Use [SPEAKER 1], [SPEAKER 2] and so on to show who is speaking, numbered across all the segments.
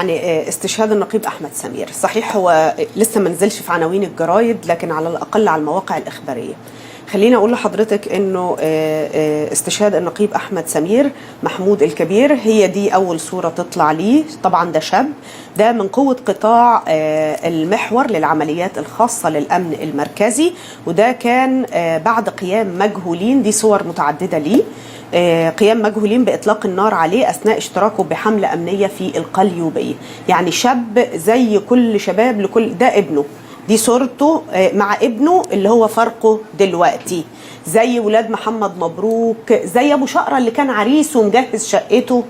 [SPEAKER 1] يعني استشهاد النقيب أحمد سمير صحيح هو لسه ما نزلش في عناوين الجرايد، لكن على الأقل على المواقع الإخبارية. خليني أقول لحضرتك إنه استشهاد النقيب أحمد سمير محمود الكبير هي دي أول صورة تطلع ليه. طبعا ده شاب، ده من قوة قطاع المحور للعمليات الخاصة للأمن المركزي، وده كان بعد قيام مجهولين، دي صور متعددة ليه، قيام مجهولين بإطلاق النار عليه أثناء اشتراكه بحملة أمنية في القليوبية. يعني شاب زي كل شباب، لكل ده ابنه، دي صورته مع ابنه اللي هو فرقه دلوقتي، زي ولاد محمد مبروك، زي أبو شقرة اللي كان عريس ومجهز شقته.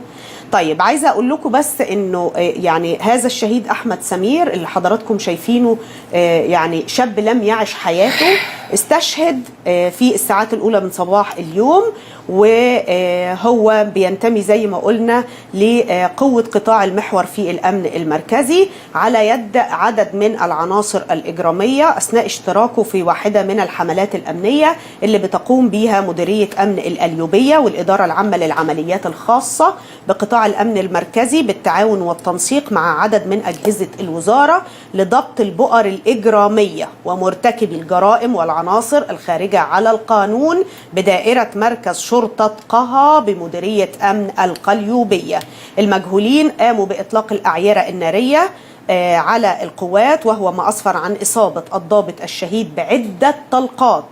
[SPEAKER 1] طيب عايزة أقول لكم بس إنه يعني هذا الشهيد أحمد سمير اللي حضراتكم شايفينه يعني شاب لم يعش حياته، استشهد في الساعات الأولى من صباح اليوم، وهو بينتمي زي ما قلنا لقوة قطاع المحور في الأمن المركزي على يد عدد من العناصر الإجرامية أثناء اشتراكه في واحدة من الحملات الأمنية اللي بتقوم بها مديرية أمن القليوبية والإدارة العامة للعمليات الخاصة بقطاع الأمن المركزي بالتعاون والتنسيق مع عدد من أجهزة الوزارة لضبط البؤر الإجرامية ومرتكبي الجرائم والعناصر الخارجة على القانون بدائرة مركز شرطة قها بمديرية أمن القليوبية. المجهولين قاموا بإطلاق الأعيرة النارية على القوات، وهو ما أسفر عن إصابة الضابط الشهيد بعدة طلقات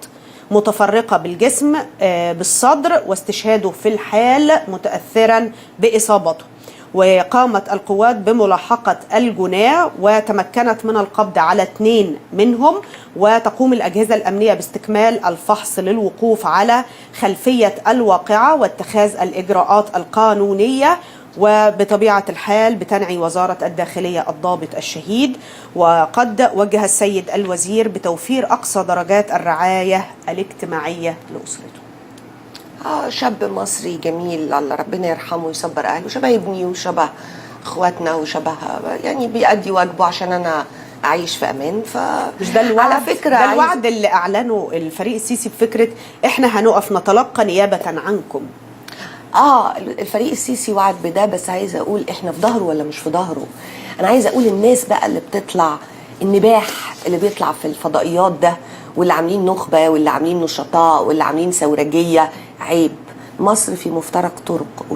[SPEAKER 1] متفرقة بالجسم بالصدر، واستشهاده في الحال متأثرا بإصابته. وقامت القوات بملاحقة الجناة وتمكنت من القبض على 2 منهم، وتقوم الأجهزة الأمنية باستكمال الفحص للوقوف على خلفية الواقعة واتخاذ الإجراءات القانونية. وبطبيعة الحال بتنعي وزارة الداخلية الضابط الشهيد، وقد وجه السيد الوزير بتوفير أقصى درجات الرعاية الاجتماعية لأسرته.
[SPEAKER 2] شاب مصري جميل، الله ربنا يرحمه ويصبر أهله، شبه ابني وشبه اخواتنا وشبه يعني بيأدي واجبه عشان أنا أعيش في أمان.
[SPEAKER 1] مش ده الوعد؟
[SPEAKER 2] على فكرة
[SPEAKER 1] ده الوعد اللي أعلنه الفريق السيسي بفكرة إحنا هنقف نتلقى نيابة عنكم.
[SPEAKER 2] الفريق السيسي وعد بده، بس عايزة أقول إحنا في ظهره ولا مش في ظهره. أنا عايزة أقول الناس بقى اللي بتطلع، النباح اللي بيطلع في الفضائيات ده، واللي عاملين نخبة واللي عاملين نشطاء واللي عاملين ثورجية، عيب. مصر في مفترق طرق.